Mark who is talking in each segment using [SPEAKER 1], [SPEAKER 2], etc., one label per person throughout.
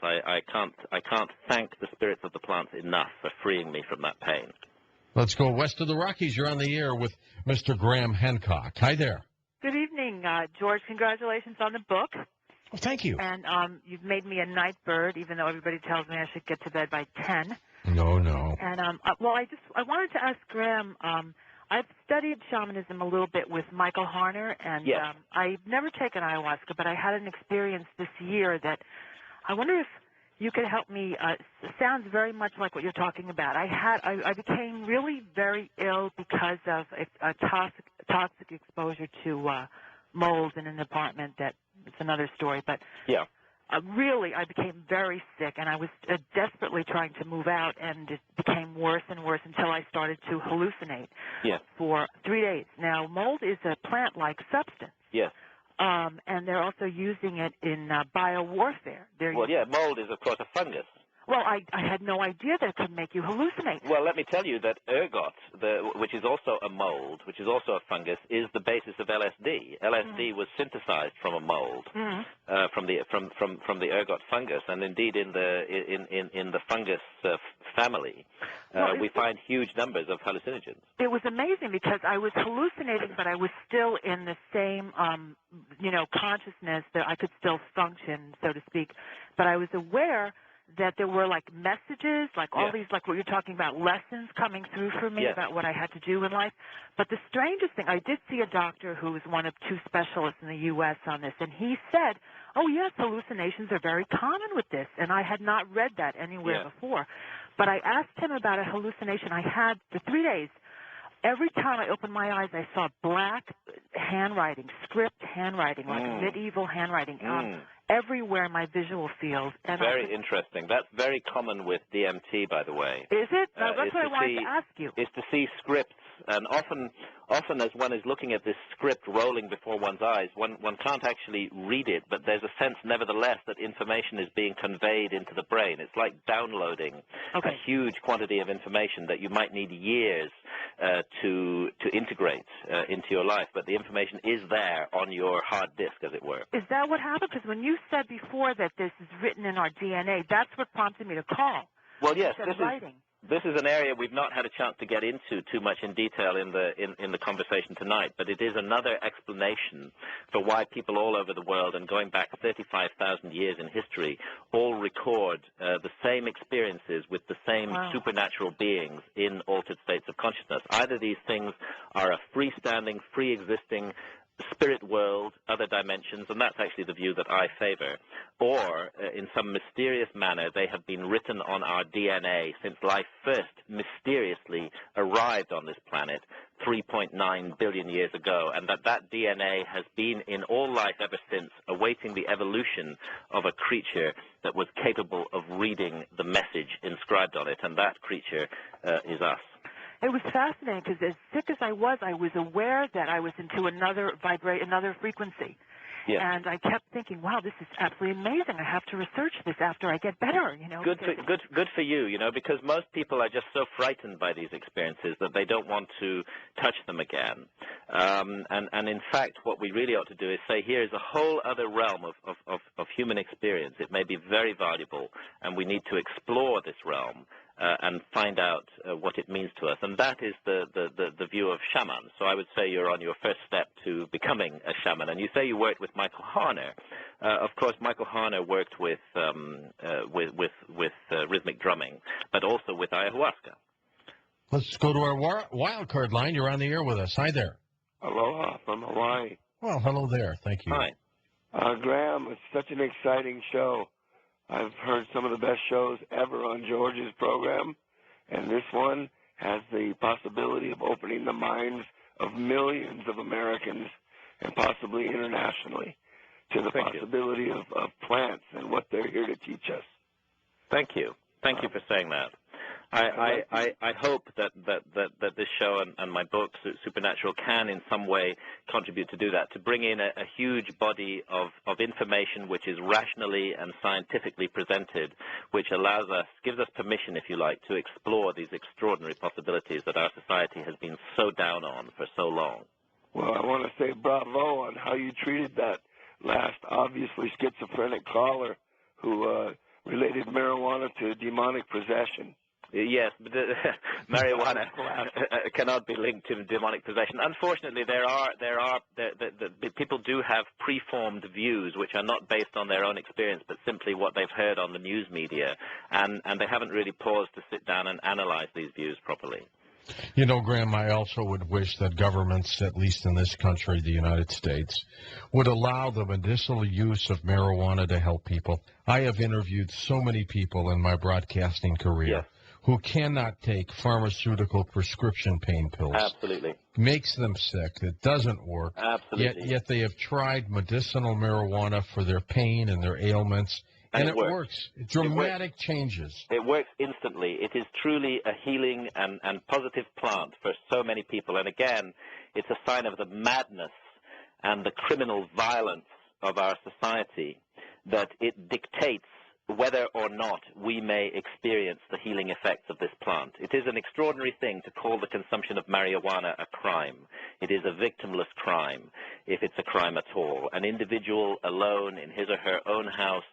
[SPEAKER 1] plants. I can't thank the spirits of the plants enough for freeing me from that pain.
[SPEAKER 2] Let's go west of the Rockies. You're on the air with Mr. Graham Hancock. Hi there.
[SPEAKER 3] Good evening, George. Congratulations on the book.
[SPEAKER 2] Well, thank you.
[SPEAKER 3] And you've made me a night bird, even though everybody tells me I should get to bed by 10.
[SPEAKER 2] No.
[SPEAKER 3] And well, I wanted to ask Graham. I've studied shamanism a little bit with Michael Harner, and
[SPEAKER 1] yes.
[SPEAKER 3] I've never taken ayahuasca, but I had an experience this year that I wonder if you could help me. It sounds very much like what you're talking about. I became really very ill because of a toxic exposure to mold in an apartment. It's another story, but
[SPEAKER 1] yeah.
[SPEAKER 3] Really, I became very sick, and I was desperately trying to move out, and it became worse and worse until I started to hallucinate for 3 days. Now, mold is a plant-like substance.
[SPEAKER 1] Yes.
[SPEAKER 3] And they're also using it in biowarfare.
[SPEAKER 1] Mold is, of course, a fungus.
[SPEAKER 3] Well, I had no idea that it could make you hallucinate.
[SPEAKER 1] Well, let me tell you that ergot, which is also a mold, which is also a fungus, is the basis of LSD. LSD was synthesized from a mold, from the ergot fungus, and indeed in the fungus family, we find huge numbers of hallucinogens.
[SPEAKER 3] It was amazing because I was hallucinating, but I was still in the same, consciousness that I could still function, so to speak. But I was aware that there were like messages, like all these, like what you're talking about, lessons coming through for me about what I had to do in life. But the strangest thing, I did see a doctor who was one of 2 specialists in the U.S. on this, and he said, oh, yes, hallucinations are very common with this, and I had not read that anywhere before. But I asked him about a hallucination I had for 3 days. Every time I opened my eyes, I saw black handwriting, script handwriting, like medieval handwriting, everywhere in my visual field. And
[SPEAKER 1] very interesting. That's very common with DMT, by the way.
[SPEAKER 3] Is it? That's what I wanted to ask you.
[SPEAKER 1] Is to see scripts, and often as one is looking at this script rolling before one's eyes, one can't actually read it, but there's a sense, nevertheless, that information is being conveyed into the brain. It's like downloading a huge quantity of information that you might need years to integrate into your life, but the information is there on your hard disk, as it were.
[SPEAKER 3] Is that what happened? Because when you said before that this is written in our DNA, that's what prompted me to call.
[SPEAKER 1] Well, yes, this is an area we've not had a chance to get into too much in detail in the conversation tonight, but it is another explanation for why people all over the world, and going back 35,000 years in history, all record the same experiences with the same supernatural beings in altered states of consciousness. Either these things are a freestanding, free-existing spirit world, other dimensions, and that's actually the view that I favor, or in some mysterious manner they have been written on our DNA since life first mysteriously arrived on this planet 3.9 billion years ago, and that DNA has been in all life ever since, awaiting the evolution of a creature that was capable of reading the message inscribed on it, and that creature is us.
[SPEAKER 3] It was fascinating because as sick as I was aware that I was into another frequency.
[SPEAKER 1] Yes.
[SPEAKER 3] And I kept thinking, wow, this is absolutely amazing. I have to research this after I get better,
[SPEAKER 1] Good for you, because most people are just so frightened by these experiences that they don't want to touch them again. And in fact, what we really ought to do is say, here is a whole other realm of human experience. It may be very valuable, and we need to explore this realm and find out what it means to us. And that is the view of shamans. So I would say you're on your first step to becoming a shaman. And you say you worked with Michael Harner. Of course, Michael Harner worked with rhythmic drumming, but also with ayahuasca.
[SPEAKER 2] Let's go to our wild card line. You're on the air with us. Hi there.
[SPEAKER 4] Aloha from Hawaii.
[SPEAKER 2] Well, hello there. Thank you.
[SPEAKER 1] Hi.
[SPEAKER 4] Graham, it's such an exciting show. I've heard some of the best shows ever on George's program, and this one has the possibility of opening the minds of millions of Americans and possibly internationally to the possibility of plants and what they're here to teach us.
[SPEAKER 1] Thank you. Thank you for saying that. I hope that this show and my book, Supernatural, can in some way contribute to do that, to bring in a huge body of information which is rationally and scientifically presented, which gives us permission, if you like, to explore these extraordinary possibilities that our society has been so down on for so long.
[SPEAKER 4] Well, I want to say bravo on how you treated that last obviously schizophrenic caller who related marijuana to demonic possession.
[SPEAKER 1] Yes, but marijuana cannot be linked to demonic possession. Unfortunately, people do have preformed views which are not based on their own experience, but simply what they've heard on the news media, and they haven't really paused to sit down and analyze these views properly.
[SPEAKER 2] You know, Graham, I also would wish that governments, at least in this country, the United States, would allow the medicinal use of marijuana to help people. I have interviewed so many people in my broadcasting career who cannot take pharmaceutical prescription pain pills.
[SPEAKER 1] Absolutely.
[SPEAKER 2] Makes them sick. It doesn't work.
[SPEAKER 1] Absolutely.
[SPEAKER 2] Yet they have tried medicinal marijuana for their pain and their ailments. And it works. Dramatic changes.
[SPEAKER 1] It works instantly. It is truly a healing and positive plant for so many people. And again, it's a sign of the madness and the criminal violence of our society that it dictates whether or not we may experience the healing effects of this plant. It is an extraordinary thing to call the consumption of marijuana a crime. It is a victimless crime, if it's a crime at all. An individual alone in his or her own house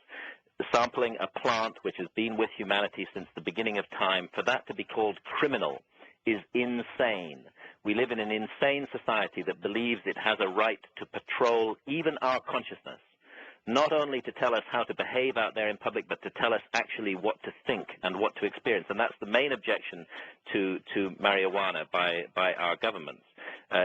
[SPEAKER 1] sampling a plant which has been with humanity since the beginning of time, for that to be called criminal is insane. We live in an insane society that believes it has a right to patrol even our consciousness, not only to tell us how to behave out there in public, but to tell us actually what to think and what to experience. And that's the main objection to marijuana by our governments,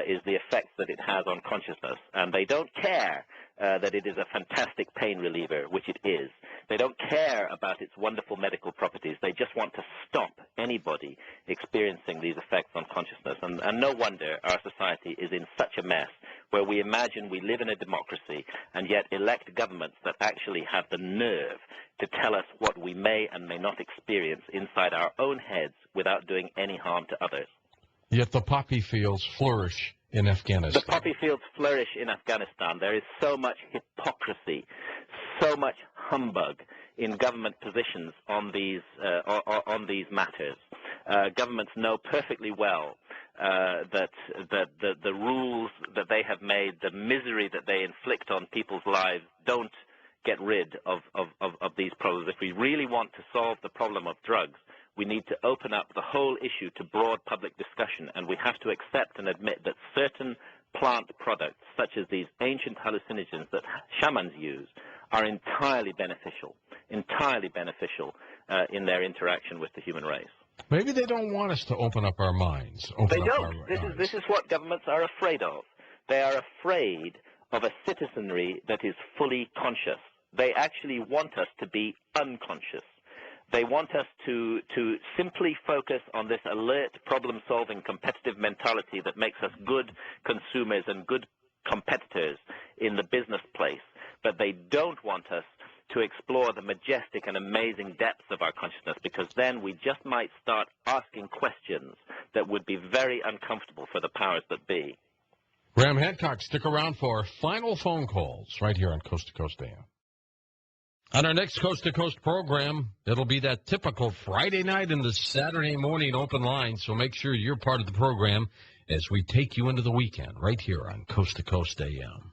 [SPEAKER 1] is the effects that it has on consciousness. And they don't care that it is a fantastic pain reliever, which it is. They don't care about its wonderful medical properties. They just want to stop anybody experiencing these effects on consciousness. And no wonder our society is in such a mess, where we imagine we live in a democracy and yet elect governments that actually have the nerve to tell us what we may and may not experience inside our own heads without doing any harm to others.
[SPEAKER 2] Yet the poppy fields flourish in Afghanistan.
[SPEAKER 1] The poppy fields flourish in Afghanistan. There is so much hypocrisy, so much humbug in government positions on these matters. Governments know perfectly well that the rules that they have made, the misery that they inflict on people's lives, don't get rid of these problems. If we really want to solve the problem of drugs, we need to open up the whole issue to broad public discussion, and we have to accept and admit that certain plant products, such as these ancient hallucinogens that shamans use, are entirely beneficial in their interaction with the human race.
[SPEAKER 2] Maybe they don't want us to open up our minds.
[SPEAKER 1] They don't. This is what governments are afraid of. They are afraid of a citizenry that is fully conscious. They actually want us to be unconscious. They want us to simply focus on this alert, problem-solving, competitive mentality that makes us good consumers and good competitors in the business place. But they don't want us to explore the majestic and amazing depths of our consciousness, because then we just might start asking questions that would be very uncomfortable for the powers that be.
[SPEAKER 2] Graham Hancock, stick around for our final phone calls right here on Coast to Coast AM. On our next Coast to Coast program, it'll be that typical Friday night and the Saturday morning open line, so make sure you're part of the program as we take you into the weekend right here on Coast to Coast AM.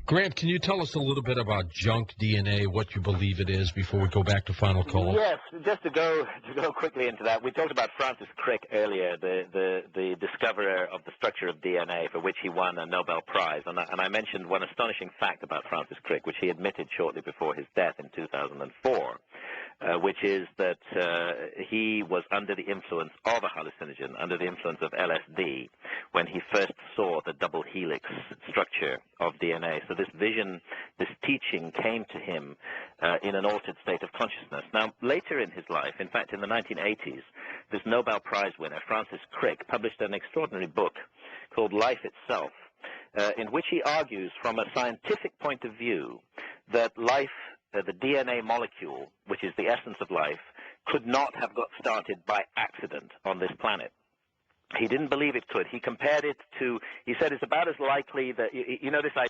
[SPEAKER 2] Grant, can you tell us a little bit about junk DNA, what you believe it is, before we go back to final call?
[SPEAKER 1] Yes, just to go quickly into that, we talked about Francis Crick earlier, the discoverer of the structure of DNA, for which he won a Nobel Prize. And I mentioned one astonishing fact about Francis Crick, which he admitted shortly before his death in 2004. Which is that he was under the influence of a hallucinogen, under the influence of LSD, when he first saw the double helix structure of DNA. So this vision, this teaching came to him in an altered state of consciousness. Now, later in his life, in fact, in the 1980s, this Nobel Prize winner, Francis Crick, published an extraordinary book called Life Itself, in which he argues from a scientific point of view that life, the DNA molecule, which is the essence of life, could not have got started by accident on this planet. He didn't believe it could. He compared it to, he said it's about as likely that, you know this idea